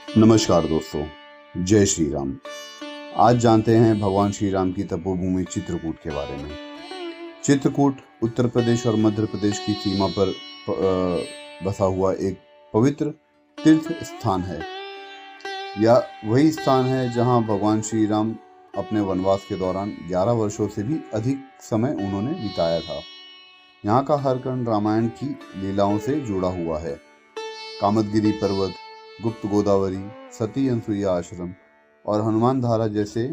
नमस्कार दोस्तों, जय श्री राम। आज जानते हैं भगवान श्री राम की तपोभूमि चित्रकूट के बारे में। चित्रकूट उत्तर प्रदेश और मध्य प्रदेश की सीमा पर बसा हुआ एक पवित्र तीर्थ स्थान है। यह वही स्थान है जहां भगवान श्री राम अपने वनवास के दौरान 11 वर्षों से भी अधिक समय उन्होंने बिताया था। यहाँ का हर कण रामायण की लीलाओं से जुड़ा हुआ है। कामदगिरी पर्वत, गुप्त गोदावरी, सती अनसुईया आश्रम और हनुमान धारा जैसे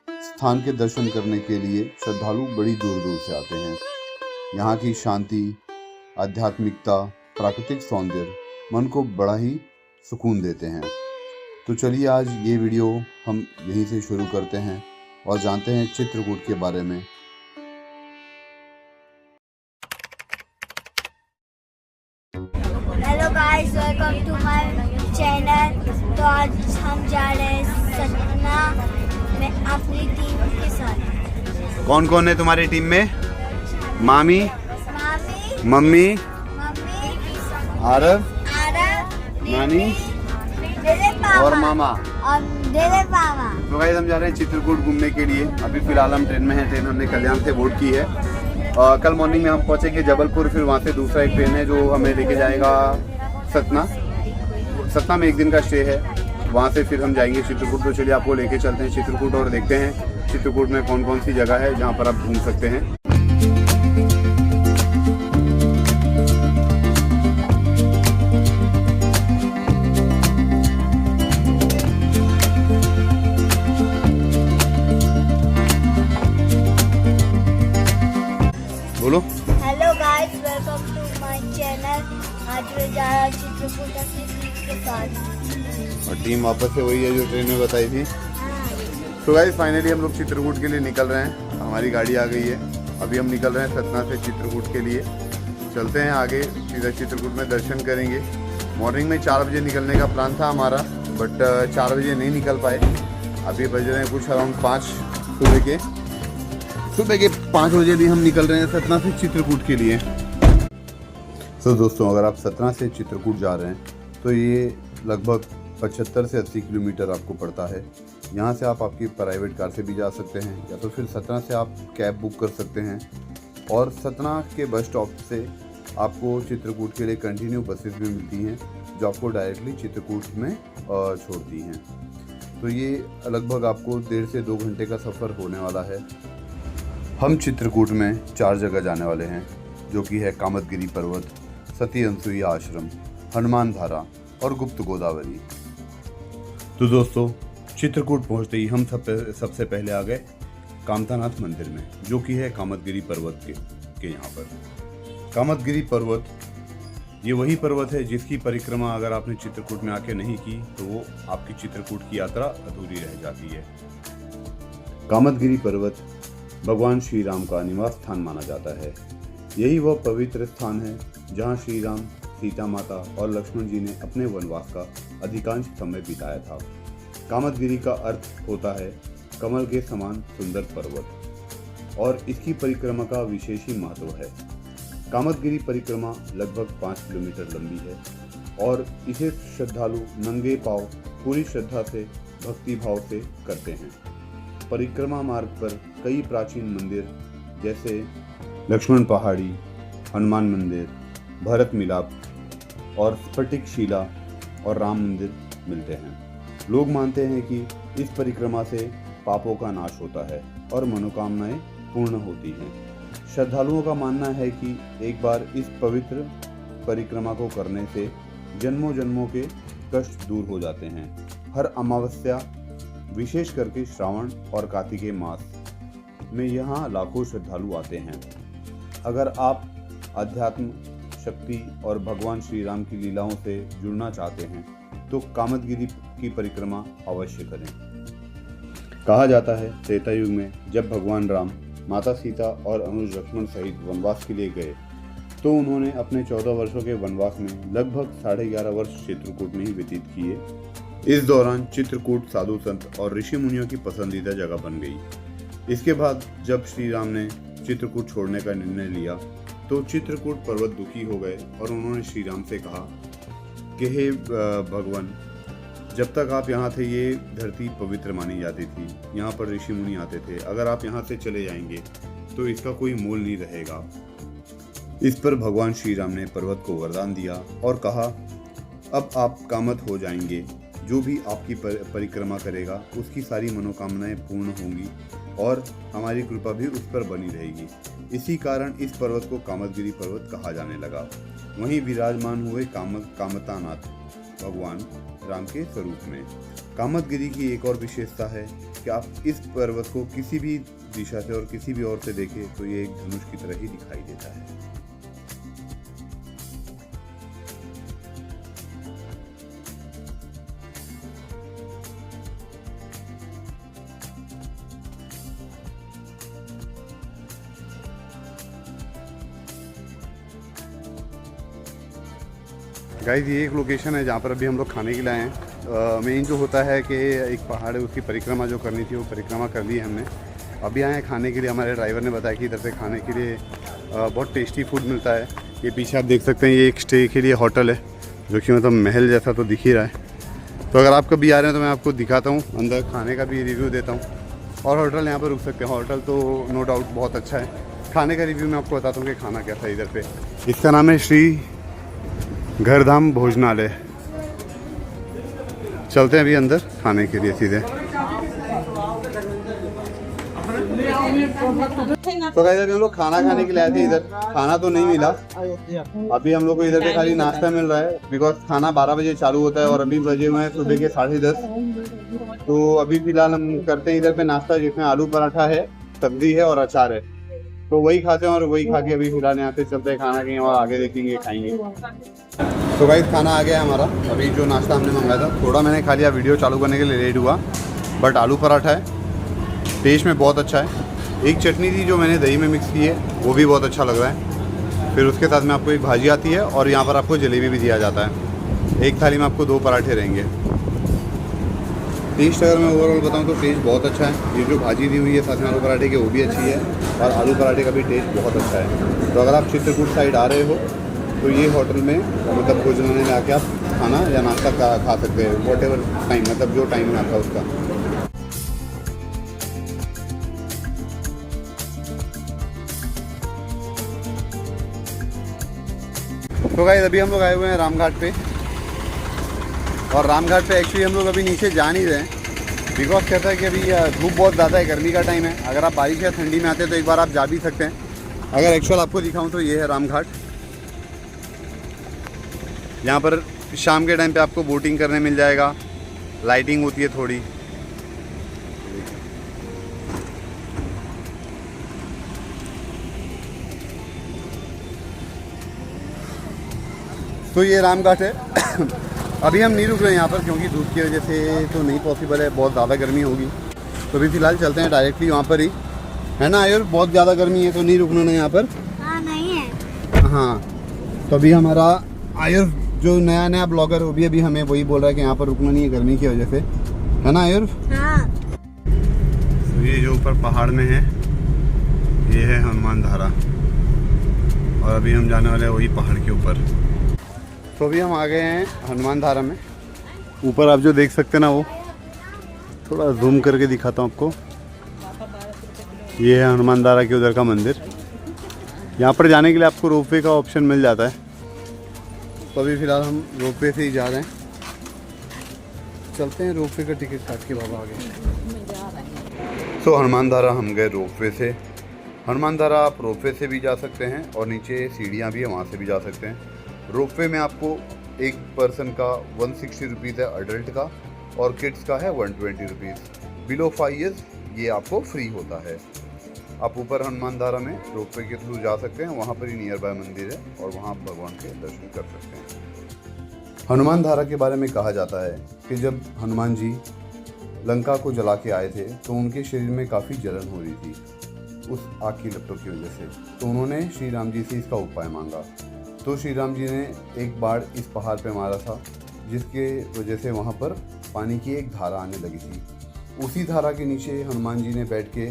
स्थान के दर्शन करने के लिए श्रद्धालु बड़ी दूर दूर से आते हैं। यहाँ की शांति, आध्यात्मिकता, प्राकृतिक सौंदर्य मन को बड़ा ही सुकून देते हैं। तो चलिए आज ये वीडियो हम यहीं से शुरू करते हैं और जानते हैं चित्रकूट के बारे में। Hello guys, welcome to my channel. तो आज हम जा रहे हैं सतना में अपनी टीम के साथ। कौन कौन है तुम्हारी टीम में? मामी, मामी, मम्मी, मम्मी, आरव, नानी, मेरे पापा और मामा। और मेरे पापा। तो गाइस हम जा रहे हैं चित्रकूट घूमने के लिए। अभी फिलहाल हम ट्रेन में हैं। ट्रेन हमने कल्याण से बोर्ड की है। कल मॉर्निंग में हम पहुंचेंगे जबलपुर। फिर वहां से दूसरा एक ट्रेन है जो हमें लेके जाएगा सतना। सतना में एक दिन का स्टे है। वहां से फिर हम जाएंगे चित्रकूट। तो चलिए आपको लेके चलते हैं चित्रकूट और देखते हैं चित्रकूट में कौन कौन सी जगह है जहाँ पर आप घूम सकते हैं। बोलो। Hello guys, welcome to my channel. आज मैं जा रहा हूँ चित्रकूट अपनी टीम के साथ। और टीम वापस से वही है जो ट्रेन में बताई थी। तो गाइस फाइनली हम लोग चित्रकूट के लिए निकल रहे हैं। हमारी गाड़ी आ गई है। अभी हम निकल रहे हैं सतना से चित्रकूट के लिए। चलते हैं आगे, सीधा चित्रकूट में दर्शन करेंगे। मॉर्निंग में 4 बजे निकलने का प्लान था हमारा, बट 4 बजे नहीं निकल पाए। अभी बज रहे हैं कुछ अराउंड 5 सुबह के 5 बजे भी हम निकल रहे हैं सतना से चित्रकूट के लिए। तो दोस्तों, अगर आप सतना से चित्रकूट जा रहे हैं तो ये लगभग 75 से 80 किलोमीटर आपको पड़ता है। यहाँ से आप आपकी प्राइवेट कार से भी जा सकते हैं या तो फिर सतना से आप कैब बुक कर सकते हैं। और सतना के बस स्टॉप से आपको चित्रकूट के लिए कंटिन्यू बसेस भी मिलती हैं जो आपको डायरेक्टली चित्रकूट में छोड़ती हैं। तो ये लगभग आपको 1.5 से 2 घंटे का सफ़र होने वाला है। हम चित्रकूट में 4 जगह जाने वाले हैं जो कि है कामदगिरी पर्वत, सती अनसुईया आश्रम, हनुमान धारा और गुप्त गोदावरी। तो दोस्तों, चित्रकूट पहुंचते ही हम सबसे पहले आ गए कामतानाथ मंदिर में, जो कि है कामदगिरी पर्वत के यहाँ पर। कामदगिरी पर्वत ये वही पर्वत है जिसकी परिक्रमा अगर आपने चित्रकूट में आके नहीं की तो वो आपकी चित्रकूट की यात्रा अधूरी रह जाती है। कामदगिरी पर्वत भगवान श्री राम का निवास स्थान माना जाता है। यही वह पवित्र स्थान है जहाँ श्री राम, सीता माता और लक्ष्मण जी ने अपने वनवास का अधिकांश समय बिताया था। कामदगिरी का अर्थ होता है कमल के समान सुंदर पर्वत और इसकी परिक्रमा का विशेष ही महत्व है। कामदगिरी परिक्रमा लगभग 5 किलोमीटर लंबी है और इसे श्रद्धालु नंगे पांव पूरी श्रद्धा से, भक्ति भाव से करते हैं। परिक्रमा मार्ग पर कई प्राचीन मंदिर जैसे लक्ष्मण पहाड़ी, हनुमान मंदिर, भरत मिलाप और स्फटिक शिला और राम मंदिर मिलते हैं। लोग मानते हैं कि इस परिक्रमा से पापों का नाश होता है और मनोकामनाएं पूर्ण होती हैं। श्रद्धालुओं का मानना है कि एक बार इस पवित्र परिक्रमा को करने से जन्मों जन्मों के कष्ट दूर हो जाते हैं। हर अमावस्या, विशेष करके श्रावण और कार्तिकेय मास में यहाँ लाखों श्रद्धालु आते हैं। अगर आप अध्यात्म, शक्ति और भगवान श्री राम की लीलाओं से जुड़ना चाहते हैं तो कामदगिरी की परिक्रमा अवश्य करें। कहा जाता है त्रेता युग में जब भगवान राम माता सीता और अनुज लक्ष्मण सहित वनवास के लिए गए तो उन्होंने अपने 14 वर्षों के वनवास में लगभग 11.5 वर्ष चित्रकूट में ही व्यतीत किए। इस दौरान चित्रकूट साधु संत और ऋषि मुनियों की पसंदीदा जगह बन गई। इसके बाद जब श्री राम ने चित्रकूट छोड़ने का निर्णय लिया तो चित्रकूट पर्वत दुखी हो गए और उन्होंने श्री राम से कहा कि हे भगवान, जब तक आप यहाँ थे ये धरती पवित्र मानी जाती थी, यहाँ पर ऋषि मुनि आते थे। अगर आप यहाँ से चले जाएंगे तो इसका कोई मोल नहीं रहेगा। इस पर भगवान श्री राम ने पर्वत को वरदान दिया और कहा, अब आप कामत हो जाएंगे। जो भी आपकी परिक्रमा करेगा उसकी सारी मनोकामनाएं पूर्ण होंगी और हमारी कृपा भी उस पर बनी रहेगी। इसी कारण इस पर्वत को कामतगिरी पर्वत कहा जाने लगा। वहीं विराजमान हुए कामतानाथ भगवान राम के स्वरूप में। कामतगिरी की एक और विशेषता है कि आप इस पर्वत को किसी भी दिशा से और किसी भी ओर से देखें तो ये एक धनुष की तरह ही दिखाई देता है। गाइस ये एक लोकेशन है जहाँ पर अभी हम लोग खाने के लिए आए हैं। मेन जो होता है कि एक पहाड़ है, उसकी परिक्रमा जो करनी थी वो परिक्रमा कर ली है हमने। अभी आए हैं खाने के लिए। हमारे ड्राइवर ने बताया कि इधर पे खाने के लिए बहुत टेस्टी फूड मिलता है। ये पीछे आप देख सकते हैं, ये एक स्टे के लिए होटल है जो कि मतलब महल जैसा तो दिख ही रहा है। तो अगर आप कभी आ रहे हैं तो मैं आपको दिखाता हूँ, अंदर खाने का भी रिव्यू देता हूँ। और होटल यहाँ पर रुक सकते हैं। होटल तो नो डाउट बहुत अच्छा है। खाने का रिव्यू मैं आपको बताता हूँ कि खाना कैसा है इधर पे। इसका नाम है श्री घरधाम भोजनालय। चलते हैं अभी अंदर खाने के लिए सीधे। तो गाइस अभी हम लोग खाना खाने के लिए आए थे। इधर खाना तो नहीं मिला। अभी हम लोग को इधर पे खाली नाश्ता मिल रहा है, बिकॉज खाना 12 बजे चालू होता है और अभी बजे हुए हैं सुबह के 10:30। तो अभी फिलहाल हम करते हैं इधर पे नाश्ता, जिसमें आलू पराठा है, सब्जी है और अचार है। तो वही खाते हैं और वही खा के अभी फिलहाल यहाँ से चलते हैं खाना कहीं और आगे देखेंगे खाएंगे। तो गाइस खाना आ गया है हमारा। अभी जो नाश्ता हमने मंगाया था थोड़ा मैंने खा लिया, वीडियो चालू करने के लिए लेट हुआ, बट आलू पराठा है, टेस्ट में बहुत अच्छा है। एक चटनी थी जो मैंने दही में मिक्स की है, वो भी बहुत अच्छा लग रहा है। फिर उसके साथ में आपको एक भाजी आती है और यहाँ पर आपको जलेबी भी दिया जाता है। एक थाली में आपको 2 पराठे रहेंगे। टेस्ट अगर मैं ओवरऑल बताऊँ तो टेस्ट बहुत अच्छा है। ये जो भाजी दी हुई है साथ में आलू पराठे की वो भी अच्छी है और आलू पराठे का भी टेस्ट बहुत अच्छा है। तो अगर आप चित्रकूट साइड आ रहे हो तो ये होटल में मतलब भोजनालय में आके आप खाना या नाश्ता खा सकते हैं, वॉट एवर टाइम, मतलब जो टाइम में आता है उसका। तो गाइस अभी हम लोग आए हुए हैं रामघाट पे। और रामघाट पे एक्चुअली हम लोग अभी नीचे जा नहीं रहे हैं, बिकॉज कहता है कि अभी धूप बहुत ज़्यादा है, गर्मी का टाइम है। अगर आप बारिश या ठंडी में आते हैं तो एक बार आप जा भी सकते हैं। अगर एक्चुअल आपको दिखाऊं तो ये है रामघाट। यहाँ पर शाम के टाइम पे आपको बोटिंग करने मिल जाएगा, लाइटिंग होती है थोड़ी। तो ये रामघाट है। अभी हम नहीं रुक रहे हैं यहाँ पर क्योंकि धूप की वजह से तो नहीं पॉसिबल है, बहुत ज़्यादा गर्मी होगी। तो अभी फ़िलहाल चलते हैं डायरेक्टली वहाँ पर ही, है ना आयुर? बहुत ज़्यादा गर्मी है तो नहीं रुकना ना यहाँ पर। हाँ नहीं है। हाँ तो अभी हमारा आयुर जो नया ब्लॉगर वो भी अभी हमें वही बोल रहा है कि यहाँ पर रुकना नहीं है गर्मी की वजह से, है ना आयुर? हाँ। तो ये जो ऊपर पहाड़ में है ये है हनुमान धारा और अभी हम जाने वाले हैं वही पहाड़ के ऊपर। तो अभी हम आ गए हैं हनुमान धारा में। ऊपर आप जो देख सकते हैं ना, वो थोड़ा जूम करके दिखाता हूँ आपको। ये है हनुमान धारा के उधर का मंदिर। यहाँ पर जाने के लिए आपको रोपवे का ऑप्शन मिल जाता है। तो अभी फ़िलहाल हम रोपवे से ही जा रहे हैं। चलते हैं रोपवे का टिकट काट के बाबा आगे। तो हनुमान धारा हम गए रोपवे से। हनुमान धारा आप रोपवे से भी जा सकते हैं और नीचे सीढ़ियाँ भी है, वहाँ से भी जा सकते हैं। रोपवे में आपको एक पर्सन का 160 रुपीज़ है अडल्ट का और किड्स का है 120 रुपीज़। बिलो 5 ईयर्स ये आपको फ्री होता है। आप ऊपर हनुमान धारा में रोपवे के थ्रू जा सकते हैं, वहाँ पर ही नियर बाय मंदिर है और वहाँ आप भगवान के दर्शन कर सकते हैं। हनुमान धारा के बारे में कहा जाता है कि जब हनुमान जी लंका को जला के आए थे तो उनके शरीर में काफ़ी जलन हो रही थी उस आग की लपटों की वजह से। तो उन्होंने श्री राम जी से इसका उपाय मांगा। तो श्री राम जी ने एक बाढ़ इस पहाड़ पे मारा था, जिसके वजह से वहाँ पर पानी की एक धारा आने लगी थी। उसी धारा के नीचे हनुमान जी ने बैठ के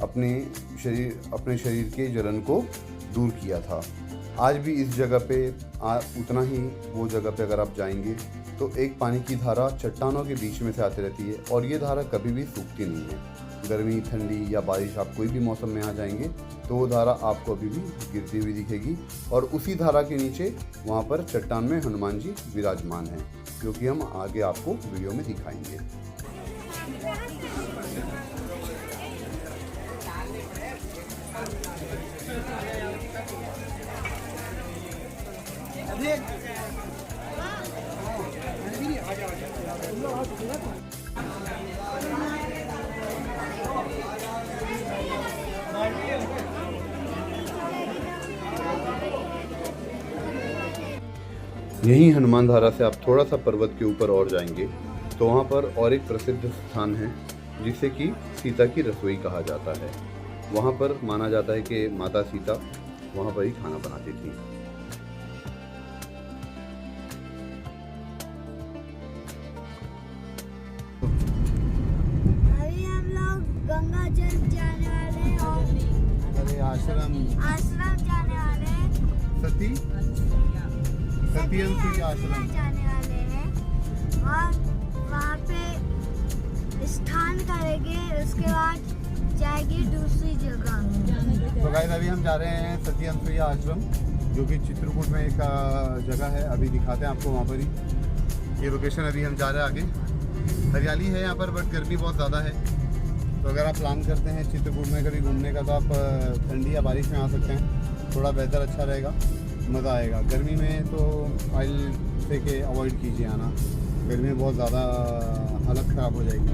अपने शरीर के जलन को दूर किया था। आज भी इस जगह पे उतना ही वो जगह पे अगर आप जाएंगे तो एक पानी की धारा चट्टानों के बीच में से आती रहती है और ये धारा कभी भी सूखती नहीं है। गर्मी, ठंडी या बारिश, आप कोई भी मौसम में आ जाएंगे तो वो धारा आपको अभी भी गिरती हुई दिखेगी और उसी धारा के नीचे वहाँ पर चट्टान में हनुमान जी विराजमान हैं, जो कि हम आगे आपको वीडियो में दिखाएंगे। यहीं हनुमान धारा से आप थोड़ा सा पर्वत के ऊपर और जाएंगे तो वहाँ पर और एक प्रसिद्ध स्थान है जिसे कि सीता की रसोई कहा जाता है। वहाँ पर माना जाता है कि माता सीता वहाँ पर ही खाना बनाती थी। अभी हम लोग गंगा जल जाने वाले हैं और अरे आश्रम जाने वाले हैं। सती अनसुईया आश्रम जाने वाले हैं और वहाँ पे स्नान करेंगे, उसके बाद जाएंगे दूसरी जगह। तो गाइस अभी हम जा रहे हैं सती अनसुईया आश्रम, जो कि चित्रकूट में एक जगह है। अभी दिखाते हैं आपको वहाँ पर ही। ये लोकेशन अभी हम जा रहे हैं आगे। हरियाली है यहाँ पर बट गर्मी बहुत ज़्यादा है। तो अगर आप प्लान करते हैं चित्रकूट में कभी घूमने का तो आप ठंडी या बारिश में आ सकते हैं। थोड़ा वेदर अच्छा रहेगा, मज़ा आएगा। गर्मी में तो ऑयल से के अवॉइड कीजिए आना, गर्मी में बहुत ज़्यादा हालत ख़राब हो जाएगी।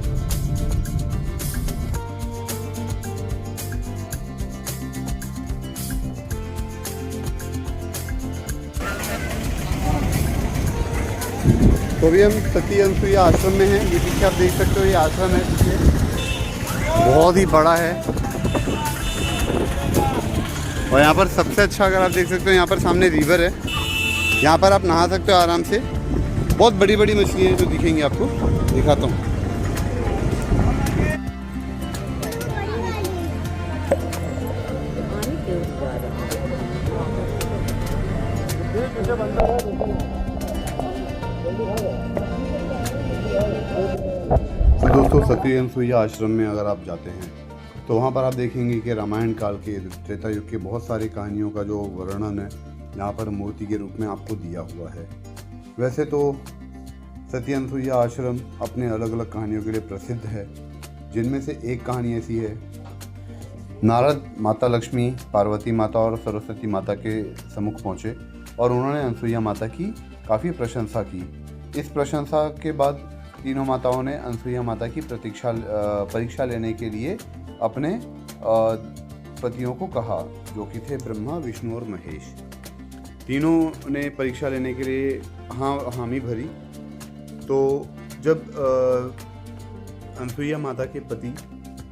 तो अभी हम सती अनसुईया आश्रम में हैं। ये पीछे आप देख सकते हो, ये आश्रम है पीछे, बहुत ही बड़ा है। और यहाँ पर सबसे अच्छा अगर आप देख सकते हो, यहाँ पर सामने रिवर है, यहाँ पर आप नहा सकते हो आराम से। बहुत बड़ी बड़ी मछली हैं जो दिखेंगी आपको, दिखाता हूँ। दोस्तों सती अनसुईया आश्रम में अगर आप जाते हैं तो वहाँ पर आप देखेंगे कि रामायण काल के, त्रेता युग के बहुत सारी कहानियों का जो वर्णन है यहाँ पर मूर्ति के रूप में आपको दिया हुआ है। वैसे तो सती अनसुईया आश्रम अपने अलग अलग कहानियों के लिए प्रसिद्ध है, जिनमें से एक कहानी ऐसी है। नारद माता लक्ष्मी, पार्वती माता और सरस्वती माता के सम्मुख पहुँचे और उन्होंने अनसुईया माता की काफ़ी प्रशंसा की। इस प्रशंसा के बाद तीनों माताओं ने अनसुईया माता की परीक्षा लेने के लिए अपने पतियों को कहा, जो कि थे ब्रह्मा, विष्णु और महेश। तीनों ने परीक्षा लेने के लिए हामी भरी। तो जब अनसुईया माता के पति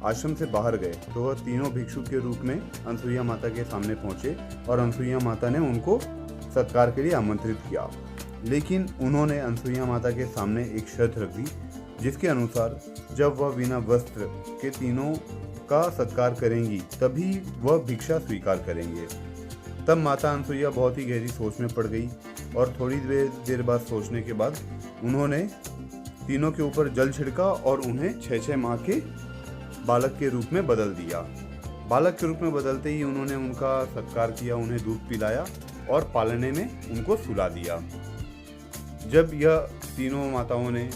आश्रम से बाहर गए तो वह तीनों भिक्षु के रूप में अनसुईया माता के सामने पहुंचे और अनसुईया माता ने उनको सत्कार के लिए आमंत्रित किया। लेकिन उन्होंने अनसुईया माता के सामने एक शर्त रख दी, जिसके अनुसार जब वह बिना वस्त्र के तीनों का सत्कार करेंगी तभी वह भिक्षा स्वीकार करेंगे। तब माता अनसुईया बहुत ही गहरी सोच में पड़ गई और थोड़ी देर बाद सोचने के बाद उन्होंने तीनों के ऊपर जल छिड़का और उन्हें 6 माह के बालक के रूप में बदल दिया। बालक के रूप में बदलते ही उन्होंने उनका सत्कार किया, उन्हें दूध पिलाया और पालने में उनको सुला दिया। जब यह तीनों माताओं ने,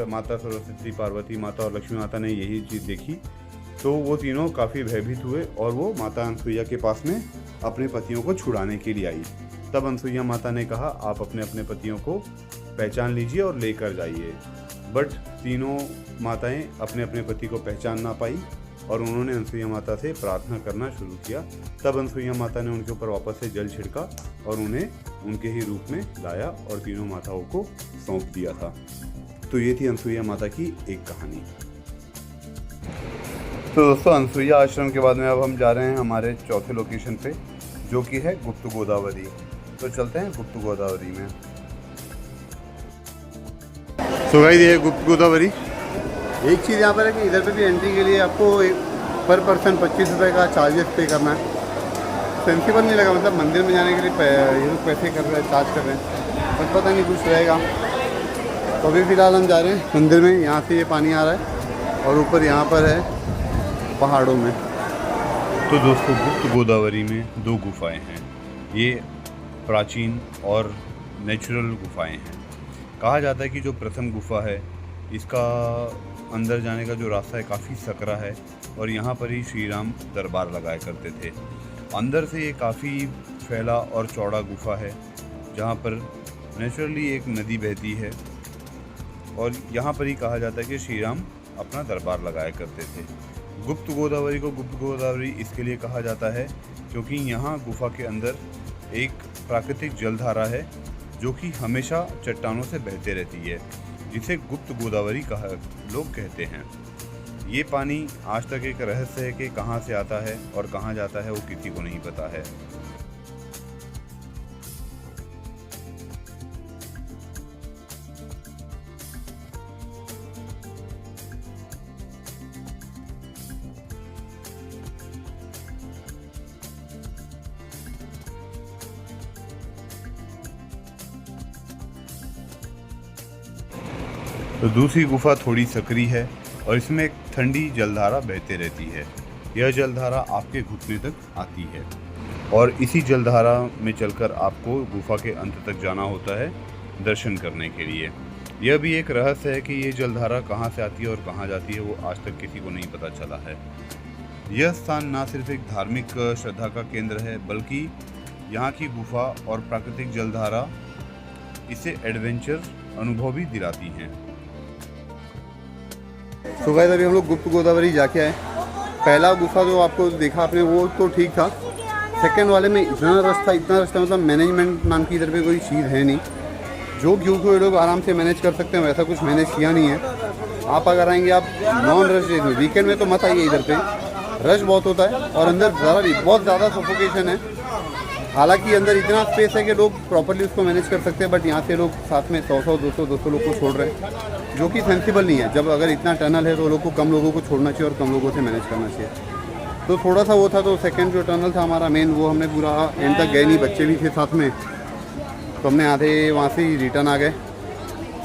माता सरस्वती, पार्वती माता और लक्ष्मी माता ने यही चीज़ देखी तो वो तीनों काफ़ी भयभीत हुए और वो माता अनसुईया के पास में अपने पतियों को छुड़ाने के लिए आई। तब अनसुईया माता ने कहा, आप अपने अपने पतियों को पहचान लीजिए और लेकर जाइए। बट तीनों माताएं अपने अपने पति को पहचान ना पाई और उन्होंने अनसुईया माता से प्रार्थना करना शुरू किया। तब अनसुईया माता ने उनके ऊपर वापस से जल छिड़का और उन्हें उनके ही रूप में लाया और तीनों माताओं को सौंप दिया था। तो ये थी अनसुईया माता की एक कहानी। तो दोस्तों अनसुईया आश्रम के बाद में अब हम जा रहे हैं हमारे चौथे लोकेशन पे, जो कि है गुप्त गोदावरी। तो चलते हैं गुप्त गोदावरी में। तो गाइस ये गुप्त गोदावरी। एक चीज़ यहाँ पर है कि इधर पे भी एंट्री के लिए आपको पर पर्सन 25 रुपये का चार्जेस पे करना है। सेंसिबल नहीं लगा, मतलब मंदिर में जाने के लिए ये लोग पैसे कर रहे हैं, चार्ज कर रहे हैं, बट पता नहीं कुछ रहेगा। तो अभी फ़िलहाल हम जा रहे हैं मंदिर में। यहाँ से ये पानी आ रहा है और ऊपर यहाँ पर है पहाड़ों में। तो दोस्तों, गुप्त गोदावरी में 2 गुफाएं हैं। ये प्राचीन और नेचुरल गुफाएं हैं। कहा जाता है कि जो प्रथम गुफा है, इसका अंदर जाने का जो रास्ता है काफ़ी सकरा है और यहाँ पर ही श्री राम दरबार लगाया करते थे। अंदर से ये काफ़ी फैला और चौड़ा गुफा है जहाँ पर नेचुरली एक नदी बहती है और यहाँ पर ही कहा जाता है कि श्री राम अपना दरबार लगाया करते थे। गुप्त गोदावरी को गुप्त गोदावरी इसके लिए कहा जाता है क्योंकि यहाँ गुफा के अंदर एक प्राकृतिक जलधारा है जो कि हमेशा चट्टानों से बहते रहती है, जिसे गुप्त गोदावरी लोग कहते हैं। ये पानी आज तक एक रहस्य है कि कहाँ से आता है और कहाँ जाता है, वो किसी को नहीं पता है। तो दूसरी गुफा थोड़ी सकरी है और इसमें एक ठंडी जलधारा बहते रहती है। यह जलधारा आपके घुटने तक आती है और इसी जलधारा में चलकर आपको गुफा के अंत तक जाना होता है दर्शन करने के लिए। यह भी एक रहस्य है कि ये जलधारा कहाँ से आती है और कहाँ जाती है, वो आज तक किसी को नहीं पता चला है। यह स्थान ना सिर्फ एक धार्मिक श्रद्धा का केंद्र है, बल्कि यहाँ की गुफा और प्राकृतिक जलधारा इसे एडवेंचर अनुभव भी दिलाती हैं। तो गाइस, अभी हम लोग गुप्त गोदावरी जाके आए। पहला गुफा जो आपको देखा आपने वो तो ठीक था, सेकंड वाले में इतना रश था मतलब मैनेजमेंट नाम की इधर पे कोई चीज़ है नहीं। जो क्यों को ये लोग आराम से मैनेज कर सकते हैं, वैसा कुछ मैनेज किया नहीं है। आप अगर आएंगे आप नॉन रश डे में, वीकेंड में तो मत आइए, इधर पे रश बहुत होता है और अंदर ज़रा भी बहुत ज़्यादा सफोकेशन है। हालांकि अंदर इतना स्पेस है कि लोग प्रॉपर्ली उसको मैनेज कर सकते हैं, बट यहाँ से लोग साथ में 100-200 लोग को छोड़ रहे हैं, जो कि सेंसिबल नहीं है। जब अगर इतना टनल है तो लोग को कम लोगों को छोड़ना चाहिए और कम लोगों से मैनेज करना चाहिए। तो थोड़ा सा वो था। तो सेकंड जो टनल था हमारा मेन, वो हमने पूरा एंड तक गए नहीं, बच्चे भी थे साथ में, तो हमने आधे वहाँ से ही रिटर्न आ गए।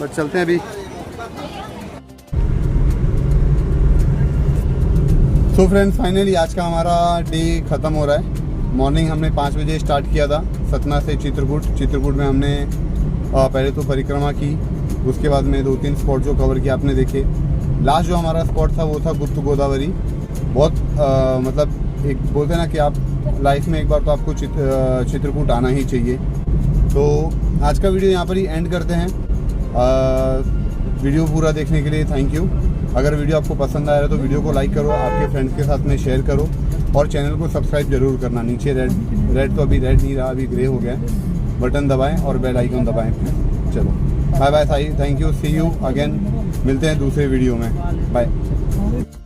बट चलते हैं अभी। सो फ्रेंड्स, फाइनली आज का हमारा डे ख़त्म हो रहा है। मॉर्निंग हमने 5 बजे स्टार्ट किया था सतना से चित्रकूट में हमने पहले तो परिक्रमा की, उसके बाद में 2-3 स्पॉट जो कवर किया आपने देखे। लास्ट जो हमारा स्पॉट था वो था गुप्त गोदावरी। बहुत मतलब एक बोलते हैं ना कि आप लाइफ में एक बार तो आपको चित्रकूट आना ही चाहिए। तो आज का वीडियो यहाँ पर ही एंड करते हैं। वीडियो पूरा देखने के लिए थैंक यू। अगर वीडियो आपको पसंद आया तो वीडियो को लाइक करो, आपके फ्रेंड्स के साथ में शेयर करो और चैनल को सब्सक्राइब जरूर करना। नीचे रेड तो अभी रेड नहीं रहा, अभी ग्रे हो गया, बटन दबाएं और बेल आइकन दबाएं। चलो bye bye, thank you, see you again. मिलते हैं दूसरे वीडियो में, बाय।